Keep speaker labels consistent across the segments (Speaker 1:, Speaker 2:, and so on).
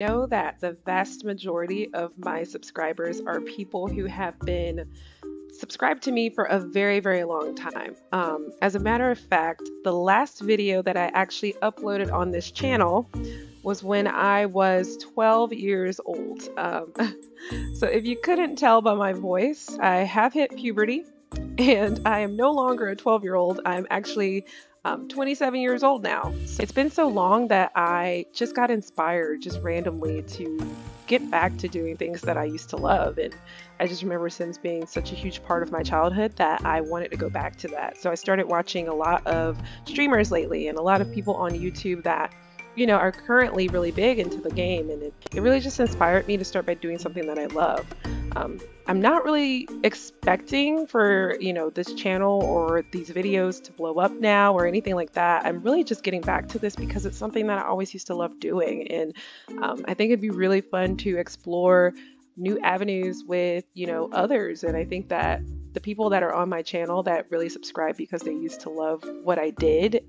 Speaker 1: Know that the vast majority of my subscribers are people who have been subscribed to me for a very, very long time. As a matter of fact, the last video that I actually uploaded on this channel was when I was 12 years old. So if you couldn't tell by my voice, I have hit puberty and I am no longer a 12-year-old. I'm actually 27 years old now. So it's been so long that I just got inspired just randomly to get back to doing things that I used to love. And I just remember Sims being such a huge part of my childhood that I wanted to go back to that. So I started watching a lot of streamers lately and a lot of people on YouTube that are currently really big into the game, and it really just inspired me to start by doing something that I love. I'm not really expecting for, this channel or these videos to blow up now or anything like that. I'm really just getting back to this because it's something that I always used to love doing. And I think it'd be really fun to explore new avenues with, others. And I think that the people that are on my channel that really subscribe because they used to love what I did,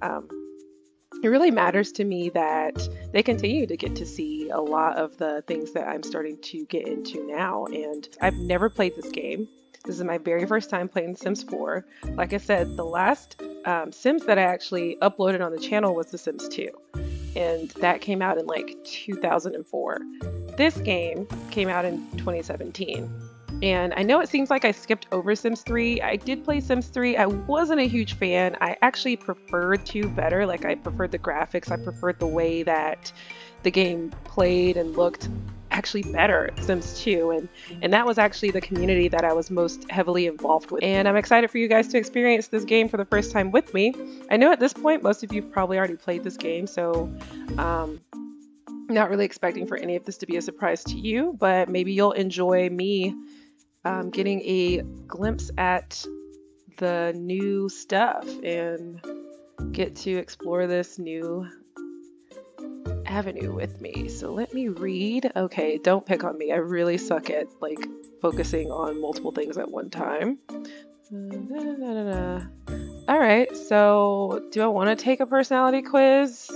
Speaker 1: it really matters to me that they continue to get to see a lot of the things that I'm starting to get into now. And I've never played this game. This is my very first time playing Sims 4. Like I said, the last Sims that I actually uploaded on the channel was The Sims 2. And that came out in like 2004. This game came out in 2017. And I know it seems like I skipped over Sims 3. I did play Sims 3. I wasn't a huge fan. I actually preferred 2 better. Like, I preferred the graphics. I preferred the way that the game played and looked actually better at Sims 2. And that was actually the community that I was most heavily involved with. And I'm excited for you guys to experience this game for the first time with me. I know at this point, most of you have probably already played this game, so not really expecting for any of this to be a surprise to you, but maybe you'll enjoy me getting a glimpse at the new stuff and get to explore this new avenue with me. So let me read. Okay, don't pick on me. I really suck at like focusing on multiple things at one time. All right, so do I want to take a personality quiz?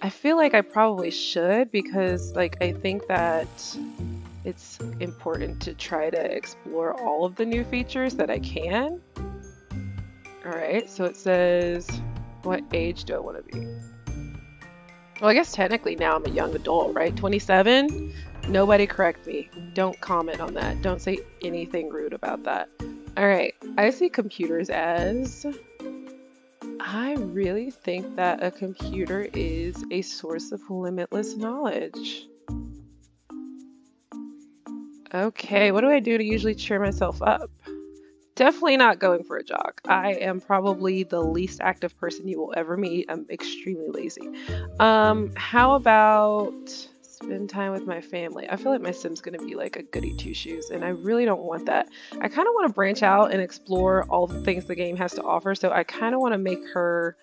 Speaker 1: I feel like I probably should because I think that it's important to try to explore all of the new features that I can. All right, so it says, what age do I want to be? Well, I guess technically now I'm a young adult, right? 27? Nobody correct me. Don't comment on that. Don't say anything rude about that. All right, I see computers as... I really think that a computer is a source of limitless knowledge. Okay, what do I do to usually cheer myself up? Definitely not going for a jog. I am probably the least active person you will ever meet. I'm extremely lazy. How about spend time with my family? I feel like my Sim's gonna be like a goody two-shoes, and I really don't want that. I kind of want to branch out and explore all the things the game has to offer, so I kind of want to make her,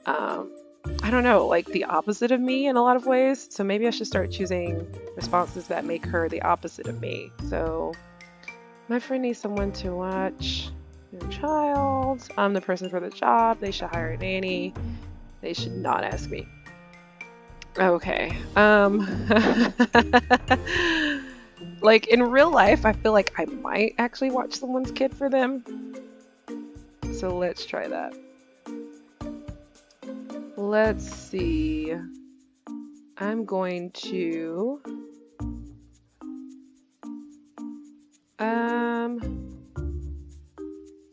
Speaker 1: I don't know, like the opposite of me in a lot of ways. So maybe I should start choosing responses that make her the opposite of me. So my friend needs someone to watch their child. I'm the person for the job. They should hire a nanny. They should not ask me. Okay. Like in real life, I feel like I might actually watch someone's kid for them. So let's try that. Let's see. I'm going to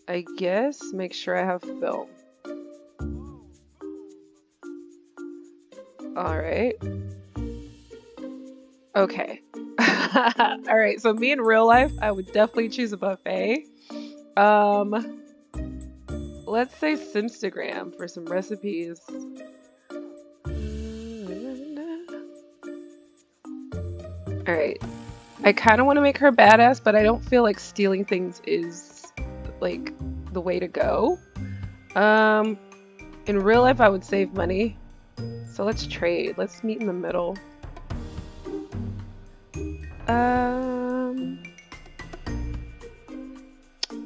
Speaker 1: I guess make sure I have film. All right. Okay. All right. So me in real life, I would definitely choose a buffet. Let's say Simstagram for some recipes. All right. I kind of want to make her badass, but I don't feel like stealing things is like the way to go. In real life, I would save money. So let's trade. Let's meet in the middle.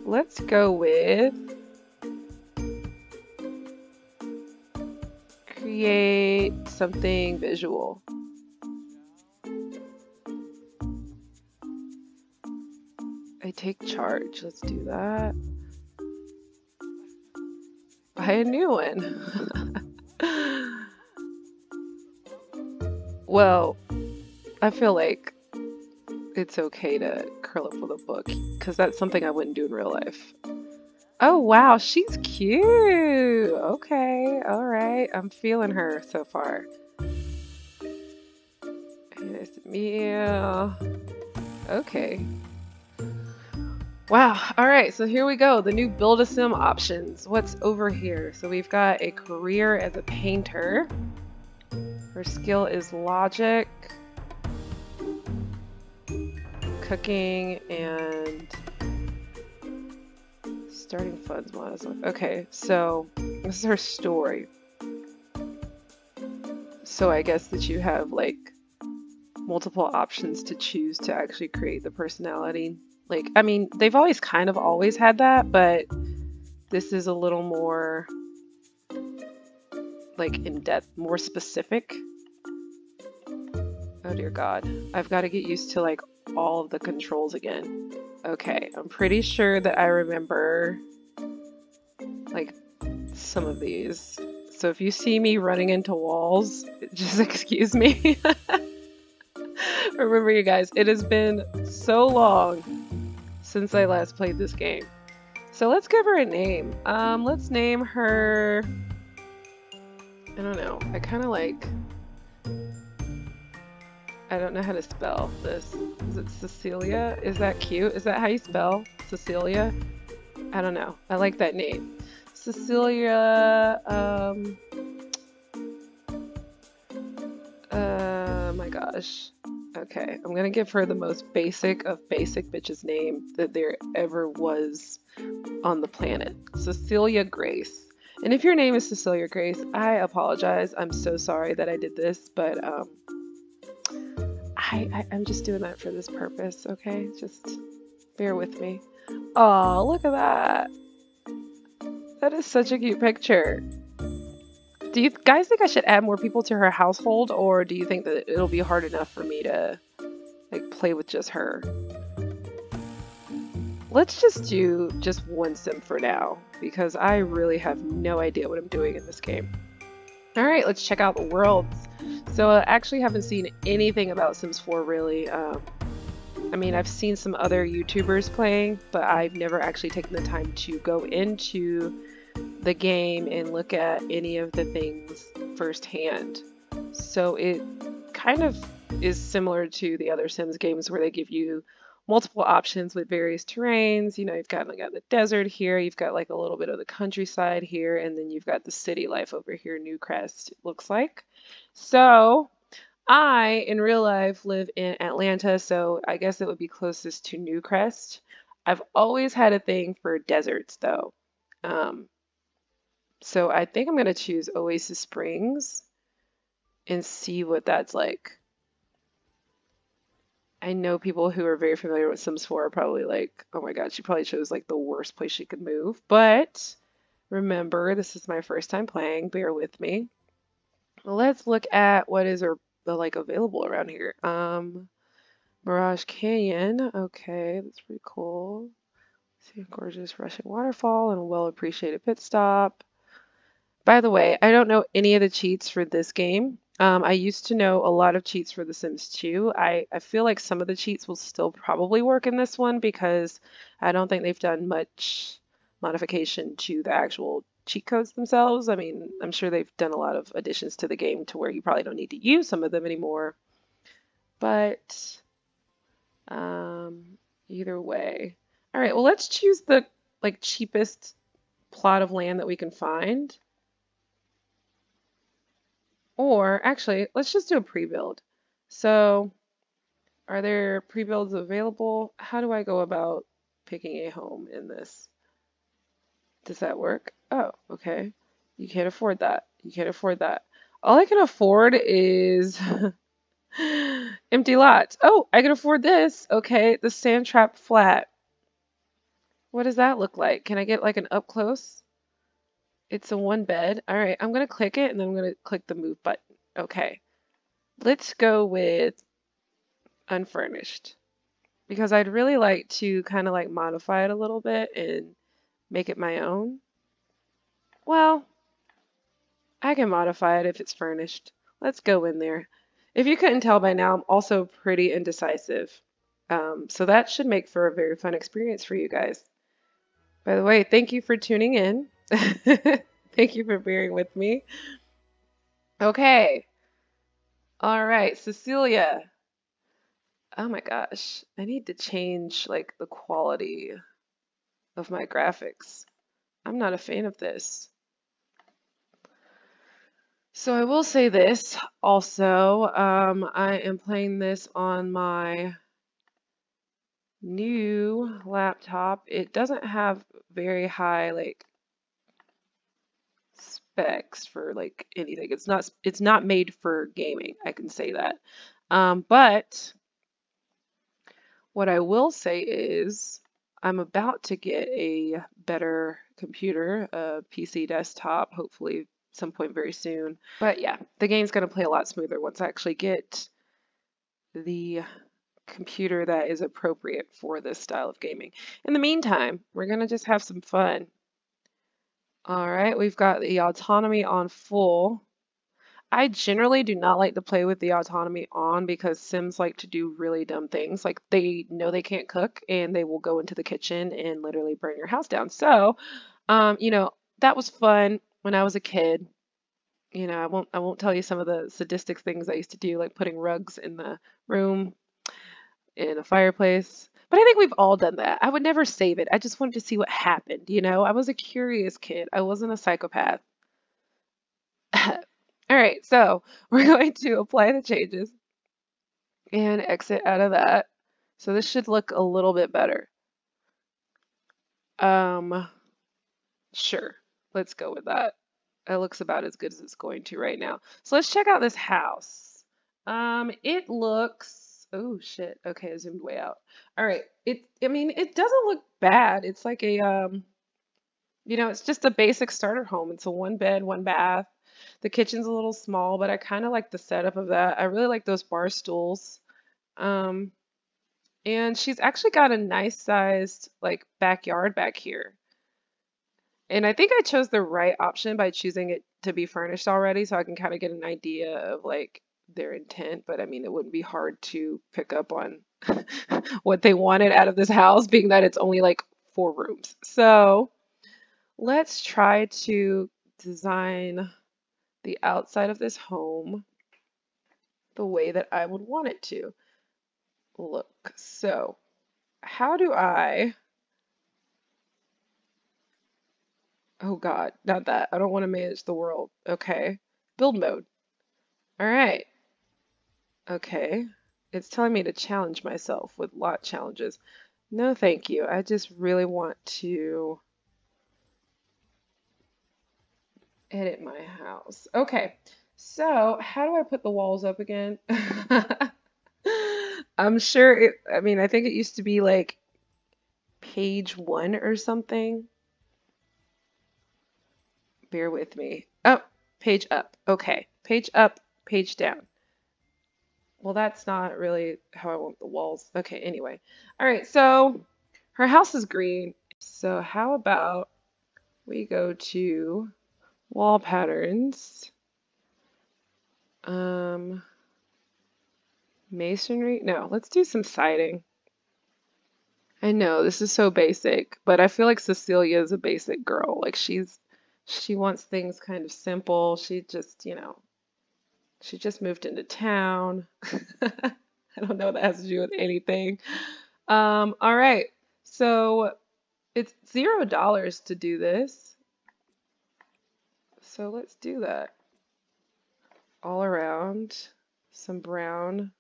Speaker 1: Let's go with create something visual. take charge. Let's do that. Buy a new one. Well, I feel like it's okay to curl up with a book because that's something I wouldn't do in real life. Oh wow, she's cute. Okay, all right. I'm feeling her so far. Nice to meet you. Okay. Wow. All right, so here we go. The new Build-A-Sim options. What's over here? So we've got a career as a painter. Her skill is logic, cooking, and starting funds. Okay, so this is her story. So I guess that you have like multiple options to choose to actually create the personality. Like, I mean, they've always kind of always had that, but this is a little more like in depth, more specific. Oh dear God. I've got to get used to like all of the controls again. Okay, I'm pretty sure that I remember like some of these. So if you see me running into walls, just excuse me. Remember you guys, it has been so long since I last played this game. So let's give her a name. Let's name her, I don't know, I kind of like, I don't know how to spell this. Is it Cecilia? Is that cute? Is that how you spell Cecilia? I don't know. I like that name. Cecilia, my gosh. Okay, I'm gonna give her the most basic of basic bitch's name that there ever was on the planet. Cecilia Grace. And if your name is Cecilia Grace, I apologize. I'm so sorry that I did this, but I'm just doing that for this purpose, okay? Just bear with me. Oh, look at that. That is such a cute picture. Do you guys think I should add more people to her household, or do you think that it'll be hard enough for me to like play with just her? Let's just do just one sim for now, because I really have no idea what I'm doing in this game. All right, let's check out the worlds. So I actually haven't seen anything about Sims 4 really. I mean, I've seen some other YouTubers playing, but I've never actually taken the time to go into the game and look at any of the things firsthand. So it kind of is similar to the other Sims games where they give you multiple options with various terrains. You know, you've got like the desert here, you've got like a little bit of the countryside here, and then you've got the city life over here, Newcrest, it looks like. So I, in real life, live in Atlanta, so I guess it would be closest to Newcrest. I've always had a thing for deserts, though. So I think I'm going to choose Oasis Springs and see what that's like. I know people who are very familiar with Sims 4 are probably like, oh my God, she probably chose like the worst place she could move. But remember, this is my first time playing. Bear with me. Let's look at what is like available around here. Mirage Canyon. Okay, that's pretty cool. See a gorgeous rushing waterfall and a well-appreciated pit stop. By the way, I don't know any of the cheats for this game. I used to know a lot of cheats for The Sims 2. I feel like some of the cheats will still probably work in this one because I don't think they've done much modification to the actual cheat codes themselves. I mean, I'm sure they've done a lot of additions to the game to where you probably don't need to use some of them anymore. But either way. All right, well, let's choose the like cheapest plot of land that we can find. Or actually, let's just do a pre-build. So are there pre-builds available? How do I go about picking a home in this? Does that work? Oh, okay. You can't afford that. You can't afford that. All I can afford is empty lots. Oh, I can afford this. Okay, the sand trap flat. What does that look like? Can I get like an up close? It's a one bed. All right, I'm gonna click it and then I'm gonna click the move button. Okay, let's go with unfurnished. because I'd really like to kind of like modify it a little bit and make it my own. Well, I can modify it if it's furnished. Let's go in there. If you couldn't tell by now, I'm also pretty indecisive. So that should make for a very fun experience for you guys. By the way, thank you for tuning in. Thank you for bearing with me. Okay. All right, Cecilia. Oh my gosh. I need to change like the quality of my graphics. I'm not a fan of this. So I will say this also, I am playing this on my new laptop. It doesn't have very high like specs for like anything. It's not made for gaming, I can say that. But what I will say is I'm about to get a better computer, a PC desktop, hopefully some point very soon. But yeah, the game's going to play a lot smoother once I actually get the computer that is appropriate for this style of gaming. In the meantime, we're going to just have some fun. All right, we've got the autonomy on full. I generally do not like to play with the autonomy on because Sims like to do really dumb things. Like they know they can't cook and they will go into the kitchen and literally burn your house down. So, you know, that was fun when I was a kid. You know, I won't tell you some of the sadistic things I used to do, like putting rugs in the room, in a fireplace. But I think we've all done that. I would never save it. I just wanted to see what happened, you know? I was a curious kid. I wasn't a psychopath. All right, so we're going to apply the changes and exit out of that. So this should look a little bit better. Sure, let's go with that. It looks about as good as it's going to right now. So let's check out this house. It looks, oh shit, okay, I zoomed way out. All right, I mean, it doesn't look bad. It's like a, you know, it's just a basic starter home. It's a one bed, one bath. The kitchen's a little small, but I kind of like the setup of that. I really like those bar stools. Um, and she's actually got a nice sized like backyard back here. And I think I chose the right option by choosing it to be furnished already, so I can kind of get an idea of like their intent. But I mean, it wouldn't be hard to pick up on what they wanted out of this house, being that it's only like 4 rooms. So let's try to design the outside of this home the way that I would want it to look. So how do I, oh God, not that. I don't want to manage the world. Okay. Build mode. All right. Okay. It's telling me to challenge myself with lot challenges. No, thank you. I just really want to edit my house. Okay. So how do I put the walls up again? I'm sure I mean, I think it used to be like page 1 or something. Bear with me. Oh, page up. Okay. Page up, page down. Well, that's not really how I want the walls. Okay, anyway. All right, so her house is green. So how about we go to wall patterns, masonry? No, let's do some siding. I know this is so basic, but I feel like Cecilia is a basic girl. Like she wants things kind of simple. She just, you know, she just moved into town. I don't know what that has to do with anything. All right, so it's $0 to do this. So let's do that. All around, some brown.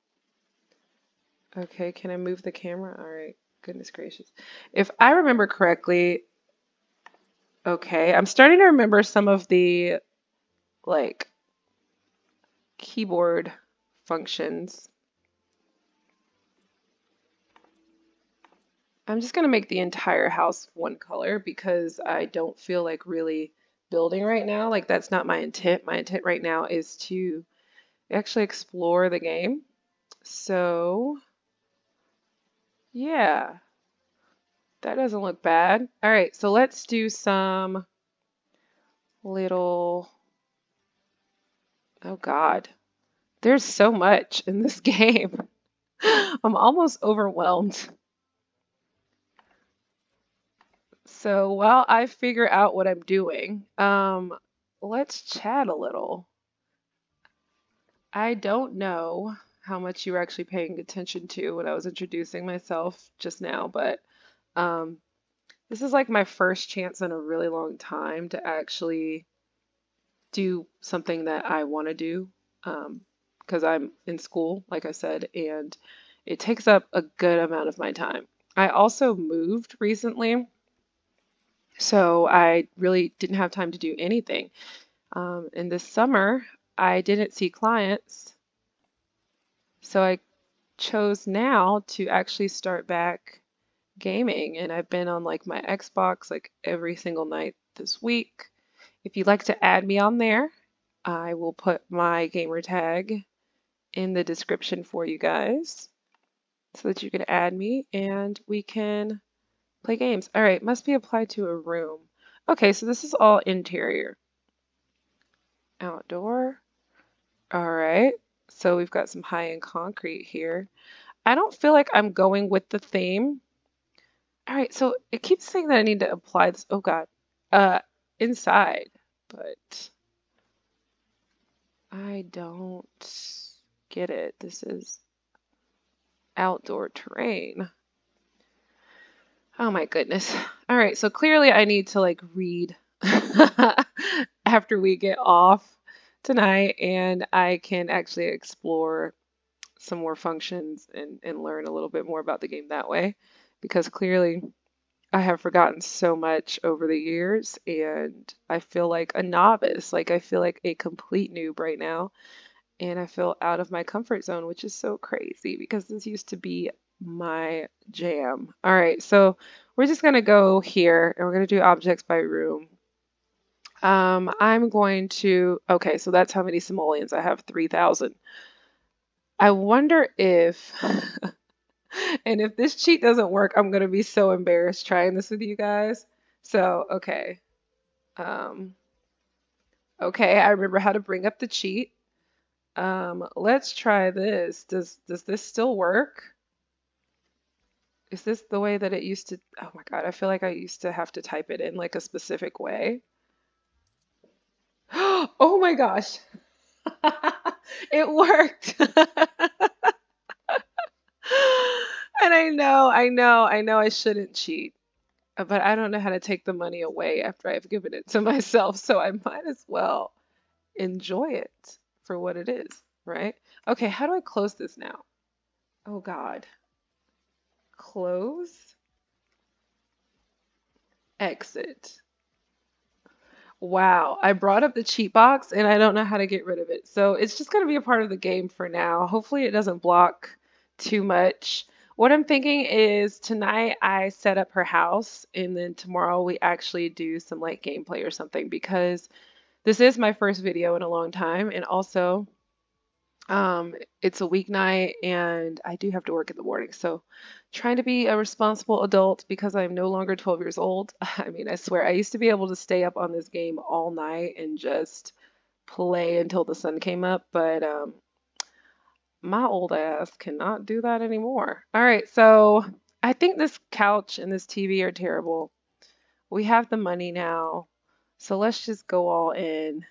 Speaker 1: Okay, can I move the camera? All right, goodness gracious. If I remember correctly, okay, I'm starting to remember some of the like keyboard functions. I'm just going to make the entire house one color because I don't feel like really building right now. Like that's not my intent. My intent right now is to actually explore the game. So Yeah, that doesn't look bad. All right, so let's do some little, oh God, there's so much in this game. I'm almost overwhelmed. So while I figure out what I'm doing, let's chat a little. I don't know how much you were actually paying attention to when I was introducing myself just now, but um, this is like my first chance in a really long time to actually do something that I want to do because I'm in school, like I said, and it takes up a good amount of my time. I also moved recently, so I really didn't have time to do anything. And this summer, I didn't see clients, so I chose now to actually start back gaming. And I've been on like my Xbox like every single night this week. If you'd like to add me on there, I will put my gamer tag in the description for you guys so that you can add me and we can play games. All right, must be applied to a room. Okay, so this is all interior. Outdoor. All right, so we've got some high-end concrete here. I don't feel like I'm going with the theme. All right, so it keeps saying that I need to apply this. Oh God, uh, inside, but I don't get it. This is outdoor terrain. Oh my goodness. All right, so clearly I need to like read after we get off tonight, and I can actually explore some more functions and learn a little bit more about the game that way, because clearly I have forgotten so much over the years, and I feel like a novice. Like I feel like a complete noob right now, and I feel out of my comfort zone, which is so crazy because this used to be my jam. All right, so we're just gonna go here and we're gonna do objects by room. I'm going to, okay, so that's how many simoleons I have, 3,000. I wonder if, and if this cheat doesn't work, I'm gonna be so embarrassed trying this with you guys. So, okay. Um, okay, I remember how to bring up the cheat. Let's try this. Does this still work? Is this the way that it used to? Oh my God, I feel like I used to have to type it in like a specific way. Oh my gosh. It worked. And I know I shouldn't cheat, but I don't know how to take the money away after I've given it to myself, so I might as well enjoy it for what it is, right? Okay, how do I close this now? Oh God. Close, exit. Wow, I brought up the cheat box and I don't know how to get rid of it. So it's just going to be a part of the game for now. Hopefully it doesn't block too much. What I'm thinking is tonight I set up her house and then tomorrow we actually do some like gameplay or something because this is my first video in a long time, and also it's a weeknight and I do have to work in the morning. So trying to be a responsible adult because I'm no longer 12 years old. I mean, I swear I used to be able to stay up on this game all night and just play until the sun came up, but my old ass cannot do that anymore. All right, so I think this couch and this TV are terrible. We have the money now, so let's just go all in.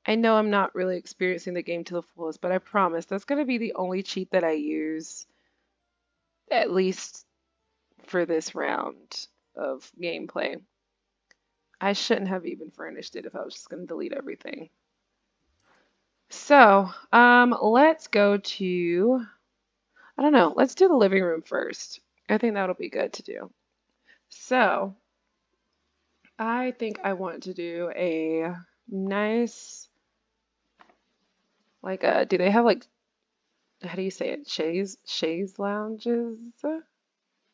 Speaker 1: I know I'm not really experiencing the game to the fullest, but I promise that's going to be the only cheat that I use, at least for this round of gameplay. I shouldn't have even furnished it if I was just going to delete everything. So, let's go to, I don't know, let's do the living room first. I think that'll be good to do. So, I think I want to do a nice, like a, do they have like, how do you say it? Chaise lounges?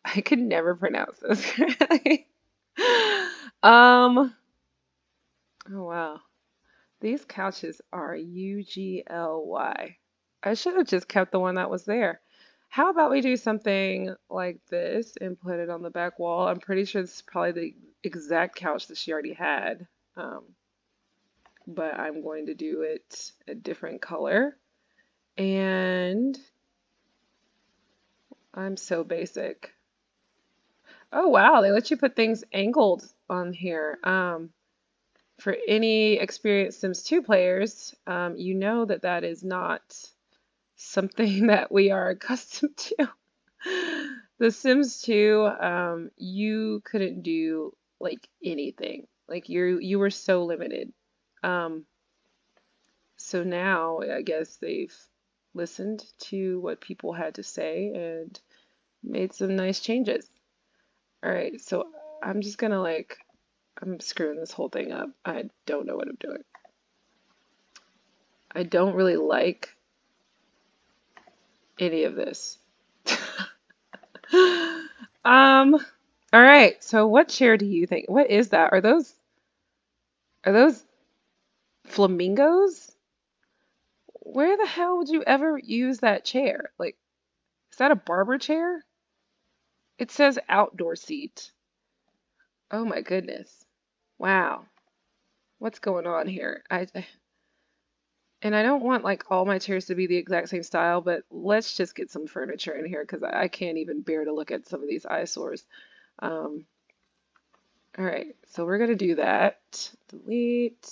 Speaker 1: I could never pronounce this correctly. Um, oh wow. These couches are UGLY. I should have just kept the one that was there. How about we do something like this and put it on the back wall? I'm pretty sure this is probably the exact couch that she already had. Um, but I'm going to do it a different color. And I'm so basic. Oh wow, they let you put things angled on here. For any experienced Sims 2 players, you know that that is not something that we are accustomed to. The Sims 2, you couldn't do like anything. Like you were so limited. Um, so now I guess they've listened to what people had to say and made some nice changes. All right, so I'm just gonna like, I'm screwing this whole thing up. I don't know what I'm doing. I don't really like any of this. All right, so what chair do you think? What is that? Are those flamingos? Where the hell would you ever use that chair? Like, is that a barber chair? It says outdoor seat. Oh my goodness. Wow. What's going on here? And I don't want like all my chairs to be the exact same style, but let's just get some furniture in here because I can't even bear to look at some of these eyesores. All right, so we're gonna do that. Delete.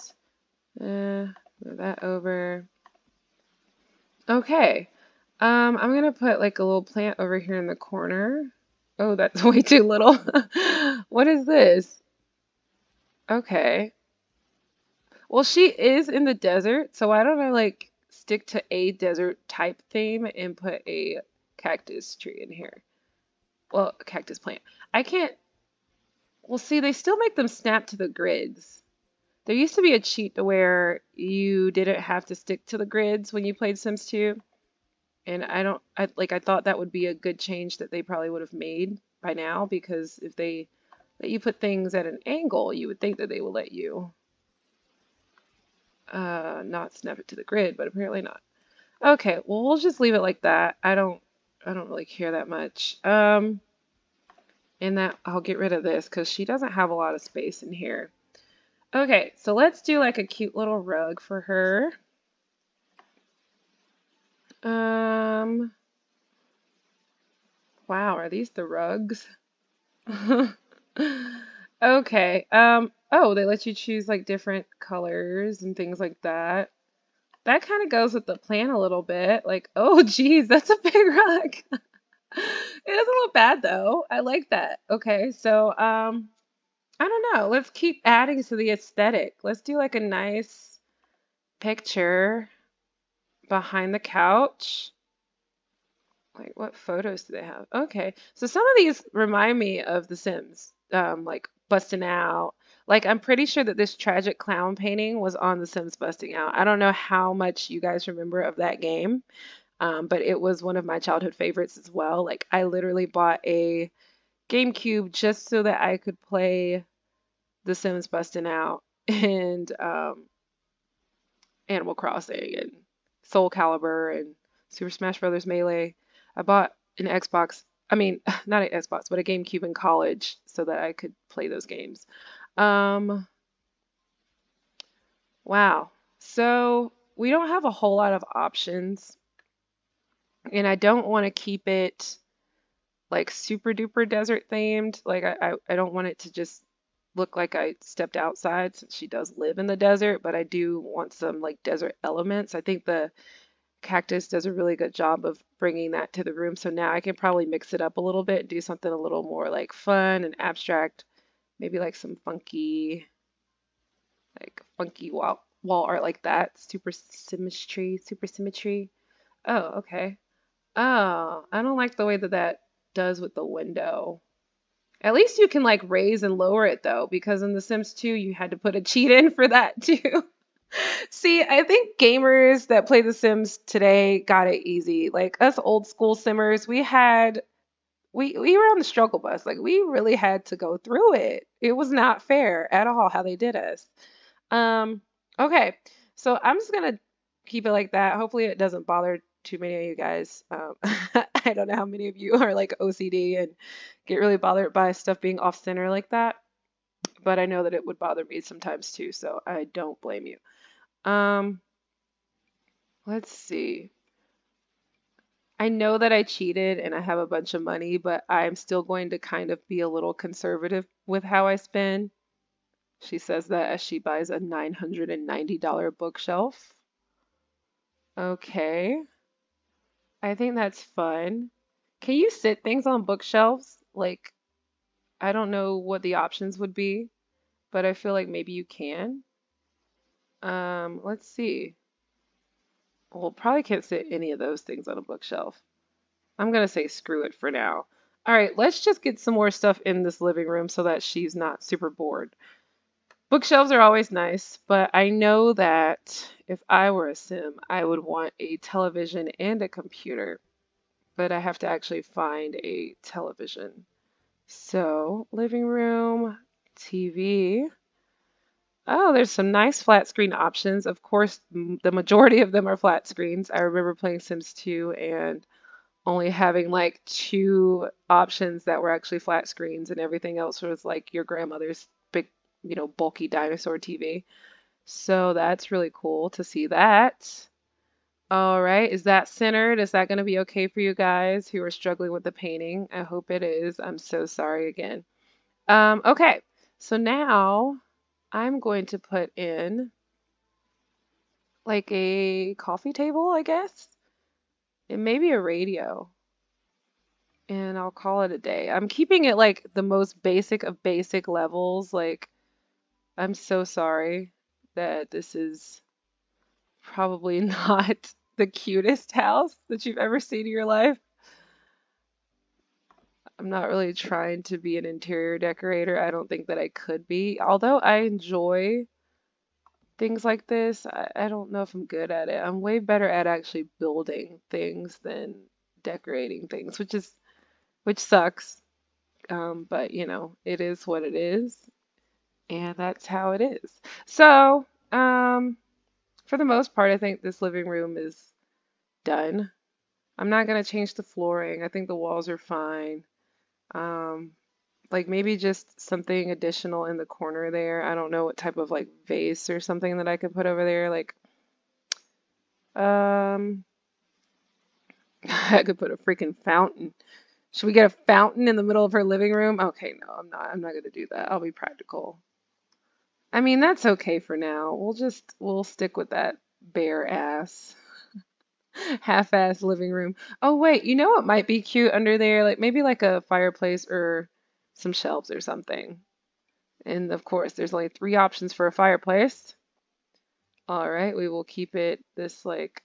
Speaker 1: Move that over. Okay. I'm gonna put like a little plant over here in the corner. Oh, that's way too little. What is this? Okay. Well, she is in the desert, so why don't I like stick to a desert type theme and put a cactus tree in here? Well, a cactus plant. I can't. Well, see, they still make them snap to the grids. There used to be a cheat to where you didn't have to stick to the grids when you played Sims 2. And I thought that would be a good change that they probably would have made by now, because if they let you put things at an angle, you would think that they will let you not snap it to the grid, but apparently not. Okay, well we'll just leave it like that. I don't really care that much. And that I'll get rid of this because she doesn't have a lot of space in here. Okay, so let's do like a cute little rug for her. Wow, are these the rugs? Okay. Oh, they let you choose like different colors and things like that. That kind of goes with the plan a little bit. Like, oh geez, that's a big rug. It doesn't look bad though. I like that. Okay, so I don't know. Let's keep adding to the aesthetic. Let's do like a nice picture behind the couch. Like, what photos do they have? Okay, so some of these remind me of The Sims, like busting out. Like, I'm pretty sure that this tragic clown painting was on The Sims Busting Out. I don't know how much you guys remember of that game, but it was one of my childhood favorites as well. Like, I literally bought a GameCube just so that I could play The Sims Busting Out and Animal Crossing and Soul Calibur and Super Smash Bros. Melee. I bought an Xbox, I mean, not an Xbox, but a GameCube in college so that I could play those games. Wow. So we don't have a whole lot of options, and I don't want to keep it like super duper desert themed. Like I don't want it to just look like I stepped outside since she does live in the desert, but I do want some like desert elements. I think the cactus does a really good job of bringing that to the room. So now I can probably mix it up a little bit, do something a little more like fun and abstract, maybe like some funky wall art like that. Super symmetry. Oh, okay. Oh, I don't like the way that that does with the window. At least you can like raise and lower it though, because in The Sims 2 you had to put a cheat in for that too. See, I think gamers that play The Sims today got it easy. Like us old school simmers, we were on the struggle bus. Like we really had to go through it. It was not fair at all how they did us. Um, okay, so I'm just gonna keep it like that. Hopefully it doesn't bother too many of you guys. I don't know how many of you are like OCD and get really bothered by stuff being off center like that, but I know that it would bother me sometimes too, so I don't blame you. Um, let's see. I know that I cheated and I have a bunch of money, but I'm still going to kind of be a little conservative with how I spend. She says that as she buys a $990 bookshelf. Okay, I think that's fun. Can you sit things on bookshelves? Like, I don't know what the options would be, but I feel like maybe you can. Let's see. Well, probably can't sit any of those things on a bookshelf. I'm gonna say screw it for now. All right, let's just get some more stuff in this living room so that she's not super bored. Bookshelves are always nice, but I know that if I were a sim, I would want a television and a computer, but I have to actually find a television. So, living room, TV. Oh, there's some nice flat screen options. Of course, the majority of them are flat screens. I remember playing Sims 2 and only having like two options that were actually flat screens, and everything else was like your grandmother's big, bulky dinosaur TV. So that's really cool to see that. All right, is that centered? Is that going to be okay for you guys who are struggling with the painting? I hope it is. I'm so sorry again. Okay, so now I'm going to put in like a coffee table, I guess, and maybe a radio, and I'll call it a day. I'm keeping it like the most basic of basic levels. Like, I'm so sorry that this is probably not the cutest house that you've ever seen in your life. I'm not really trying to be an interior decorator. I don't think that I could be. Although I enjoy things like this, I don't know if I'm good at it. I'm way better at actually building things than decorating things, which sucks. But it is what it is, and that's how it is. So, for the most part, I think this living room is done. I'm not gonna change the flooring. I think the walls are fine. Um, like maybe just something additional in the corner there. I don't know what type of like vase or something that I could put over there. Like, um, I could put a freaking fountain. Should we get a fountain in the middle of her living room? Okay, no, I'm not. I'm not gonna do that. I'll be practical. I mean, that's okay for now. We'll stick with that bare ass, half-ass living room. Oh wait, you know what might be cute under there? Like maybe like a fireplace or some shelves or something. And of course, there's only three options for a fireplace. All right, we will keep it this like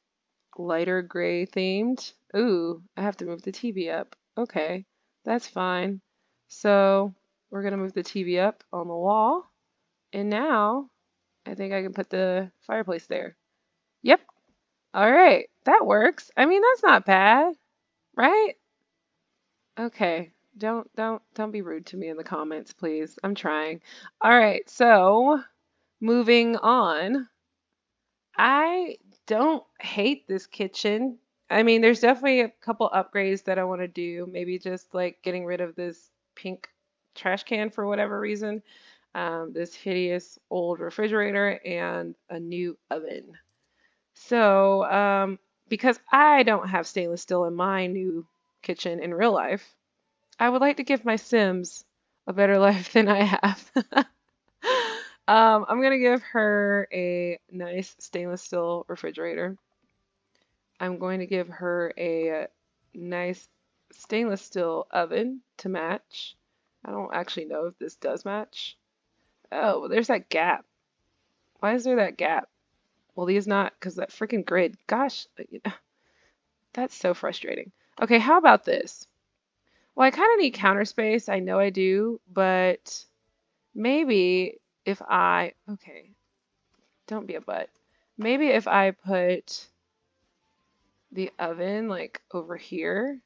Speaker 1: lighter gray themed. Ooh, I have to move the TV up. Okay, that's fine. So we're gonna move the TV up on the wall. And now I think I can put the fireplace there. Yep. All right, that works. I mean, that's not bad, right? Okay. Don't be rude to me in the comments, please. I'm trying. All right, so moving on. I don't hate this kitchen. I mean, there's definitely a couple upgrades that I want to do. Maybe just like getting rid of this pink trash can for whatever reason, this hideous old refrigerator, and a new oven. So, because I don't have stainless steel in my new kitchen in real life, I would like to give my Sims a better life than I have. I'm gonna give her a nice stainless steel refrigerator. I'm going to give her a nice stainless steel oven to match. I don't actually know if this does match. Oh, well, there's that gap. Why is there that gap? Well, these not, because that freaking grid. Gosh, that's so frustrating. Okay, how about this? Well, I kind of need counter space. I know I do, but maybe if I, okay, don't be a butt. Maybe if I put the oven like over here.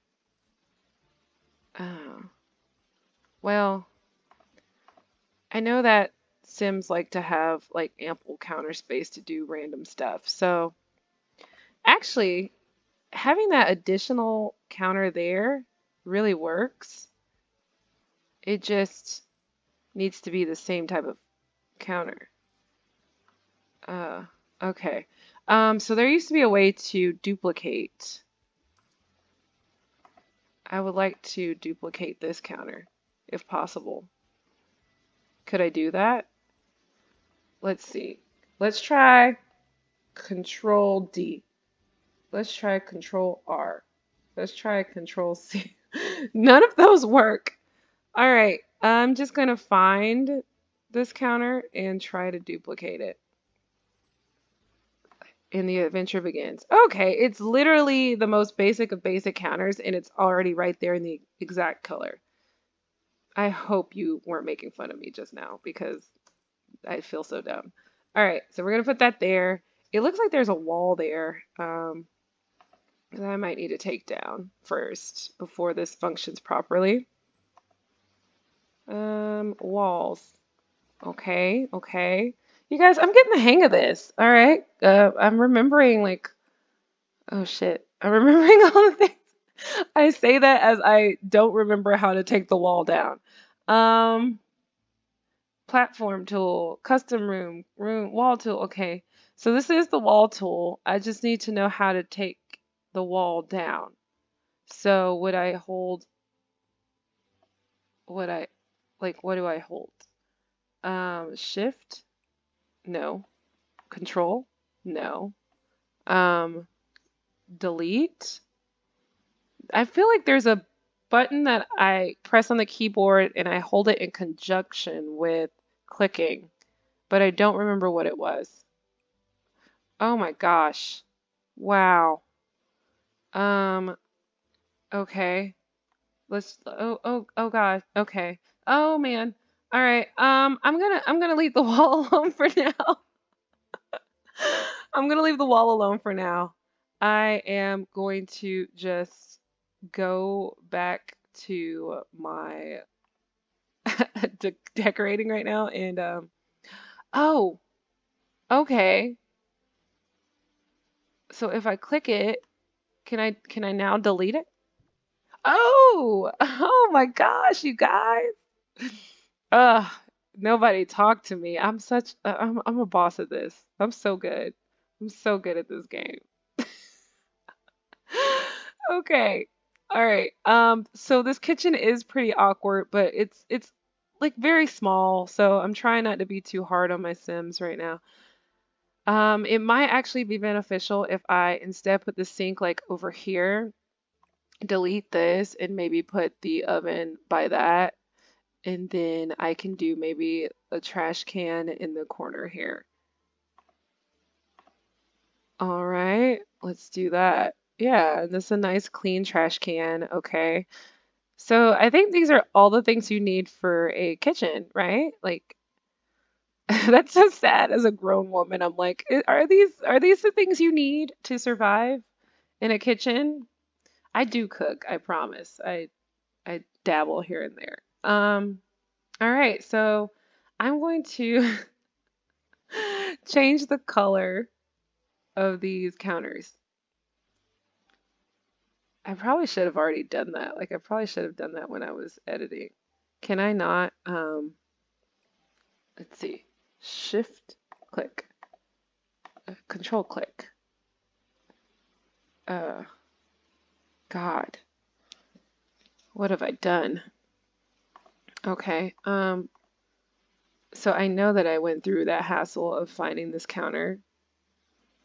Speaker 1: Oh, well, I know that Sims like to have like ample counter space to do random stuff. So actually, having that additional counter there really works. It just needs to be the same type of counter. Uh, okay. So there used to be a way to duplicate. I would like to duplicate this counter, if possible. Could I do that? Let's see. Let's try Control D. Let's try Control R. Let's try Control C. None of those work. All right, I'm just gonna find this counter and try to duplicate it. And the adventure begins. Okay, it's literally the most basic of basic counters, and it's already right there in the exact color. I hope you weren't making fun of me just now because I feel so dumb. All right, so we're gonna put that there. It looks like there's a wall there that I might need to take down first before this functions properly. Walls. Okay, okay. You guys, I'm getting the hang of this. All right. I'm remembering like, oh shit. I'm remembering all the things. I say that as I don't remember how to take the wall down. Um, Platform tool, custom room, wall tool. Okay. So this is the wall tool. I just need to know how to take the wall down. So would I hold, what do I hold? Shift? No. Control? No. Um, Delete? I feel like there's a button that I press on the keyboard and I hold it in conjunction with clicking, but I don't remember what it was. Oh my gosh. Wow. Um, okay. Oh god. Okay. Oh man. All right. I'm gonna leave the wall alone for now. I'm gonna leave the wall alone for now. I am going to just go back to my decorating right now and oh, okay. So if I click it, can I now delete it? Oh, oh my gosh, you guys. Ugh, nobody talk to me. I'm a boss at this. I'm so good. I'm so good at this game. Okay. All right. So this kitchen is pretty awkward, but it's like very small, so I'm trying not to be too hard on my Sims right now. It might actually be beneficial if I instead put the sink like over here, delete this, and maybe put the oven by that, and then I can do maybe a trash can in the corner here. All right, let's do that. Yeah, this is a nice clean trash can. Okay. So I think these are all the things you need for a kitchen, right? Like that's so sad as a grown woman. I'm like, are these the things you need to survive in a kitchen? I do cook, I promise. I dabble here and there. All right, so I'm going to change the color of these counters. I probably should have already done that. Like I probably should have done that when I was editing. Can I not? Let's see. Shift click. Control click. Uh, God. What have I done? Okay. So I know that I went through that hassle of finding this counter,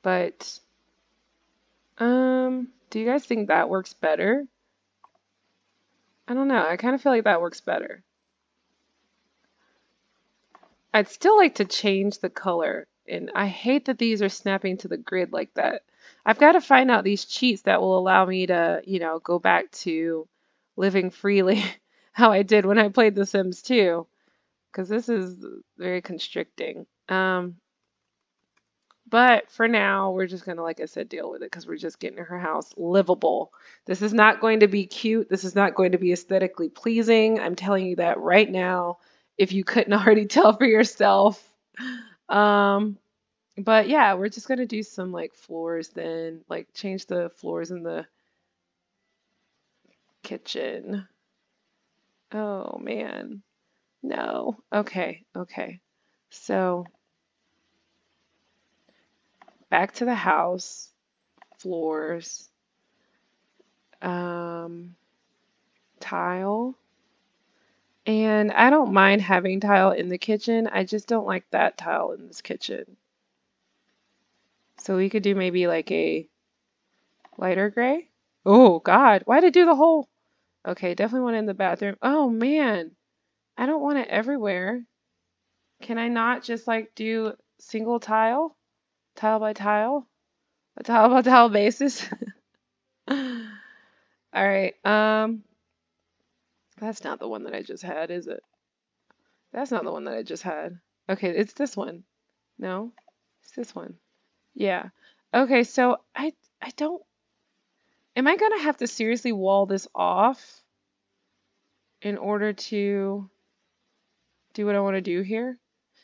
Speaker 1: but do you guys think that works better? I don't know. I kind of feel like that works better. I'd still like to change the color, and I hate that these are snapping to the grid like that. I've got to find out these cheats that will allow me to, go back to living freely how I did when I played The Sims 2, because this is very constricting. But for now, we're just gonna, like I said, deal with it because we're just getting her house livable. This is not going to be cute. This is not going to be aesthetically pleasing. I'm telling you that right now, if you couldn't already tell for yourself. Um, But yeah, we're just gonna do some like floors then, like change the floors in the kitchen. Oh man. No. Okay, okay. So back to the house, floors, um, tile. And I don't mind having tile in the kitchen. I just don't like that tile in this kitchen. So we could do maybe like a lighter gray. Oh God, why'd I do the whole? Okay, definitely one in the bathroom. Oh man, I don't want it everywhere. Can I not just like do single tile, tile by tile, a tile by tile basis? All right, that's not the one that I just had, is it? That's not the one that I just had. Okay, it's this one. No, it's this one. Yeah. Okay, so I don't, am I gonna have to seriously wall this off in order to do what I want to do here?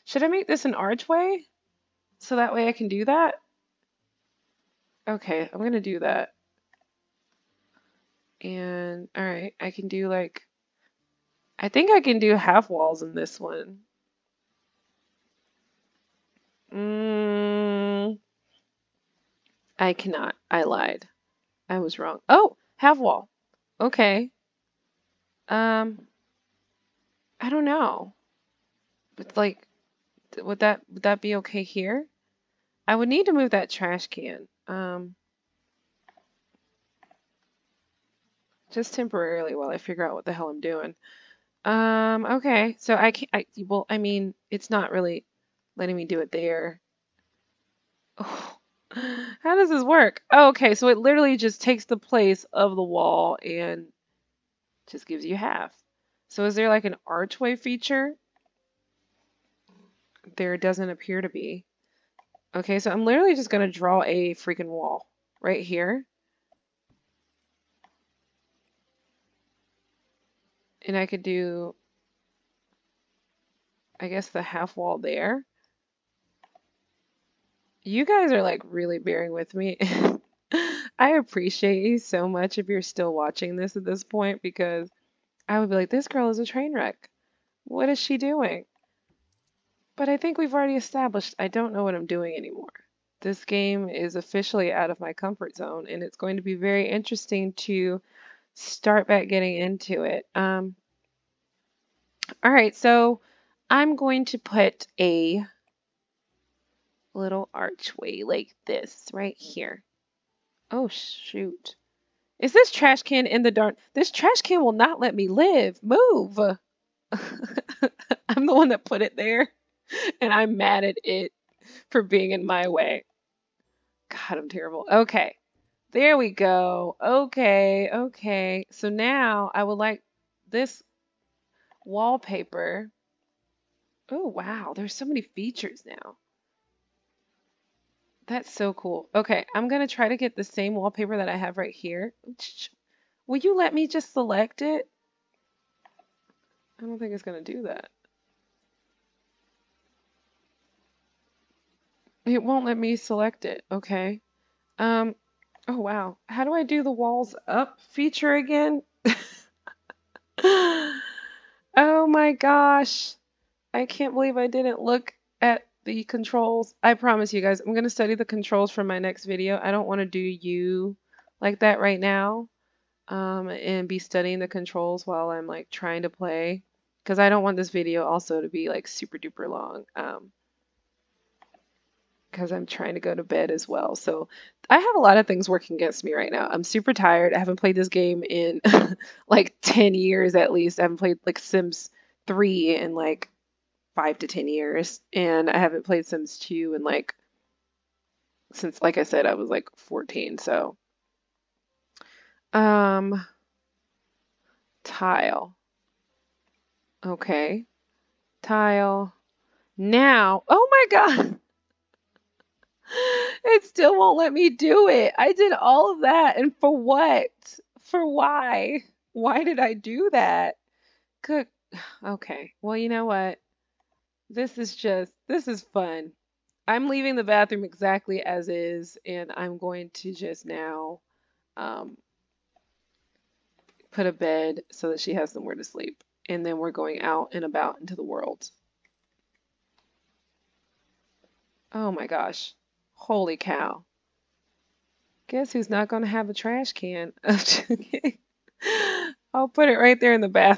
Speaker 1: Should I make this an archway so that way I can do that? Okay, I'm gonna do that. And all right, I can do like, I think I can do half walls in this one. Mm, I cannot. I lied. I was wrong. Oh, half wall. Okay. Um, I don't know. But like, would that be okay here? I would need to move that trash can. Just temporarily while I figure out what the hell I'm doing. Okay. So I can't, well, I mean, it's not really letting me do it there. Oh, how does this work? Oh, okay, so it literally just takes the place of the wall and just gives you half. So is there like an archway feature? There doesn't appear to be. Okay, so I'm literally just gonna draw a freaking wall right here. And I could do, I guess, the half wall there. You guys are like really bearing with me. I appreciate you so much if you're still watching this at this point because I would be like, this girl is a train wreck. What is she doing? But I think we've already established I don't know what I'm doing anymore. This game is officially out of my comfort zone, and it's going to be very interesting to start back getting into it. All right, so I'm going to put a little archway like this right here. Oh, shoot. Is this trash can in the dark? This trash can will not let me live. Move. I'm the one that put it there, and I'm mad at it for being in my way. God, I'm terrible. Okay, there we go. Okay, okay. So now I would like this wallpaper. Oh, wow, there's so many features now. That's so cool. Okay, I'm gonna try to get the same wallpaper that I have right here. Will you let me just select it? I don't think it's gonna do that. It won't let me select it. Okay. Um, oh wow. How do I do the walls up feature again? Oh my gosh. I can't believe I didn't look at the controls. I promise you guys, I'm going to study the controls for my next video. I don't want to do you like that right now, and be studying the controls while I'm like trying to play. Because I don't want this video also to be like super duper long. Because I'm trying to go to bed as well. So I have a lot of things working against me right now. I'm super tired. I haven't played this game in like 10 years at least. I haven't played like Sims 3 in like 5 to 10 years. And I haven't played Sims 2 in like, since, like I said, I was like 14. So, um, tile. Okay. Tile. Now, oh my God. It still won't let me do it. I did all of that. And for what? For why? Why did I do that? Good. Okay. Well, you know what? This is fun. I'm leaving the bathroom exactly as is, and I'm going to just now um, put a bed so that she has somewhere to sleep. And then we're going out and about into the world. Oh my gosh. Holy cow. Guess who's not going to have a trash can? I'll put it right there in the bathroom.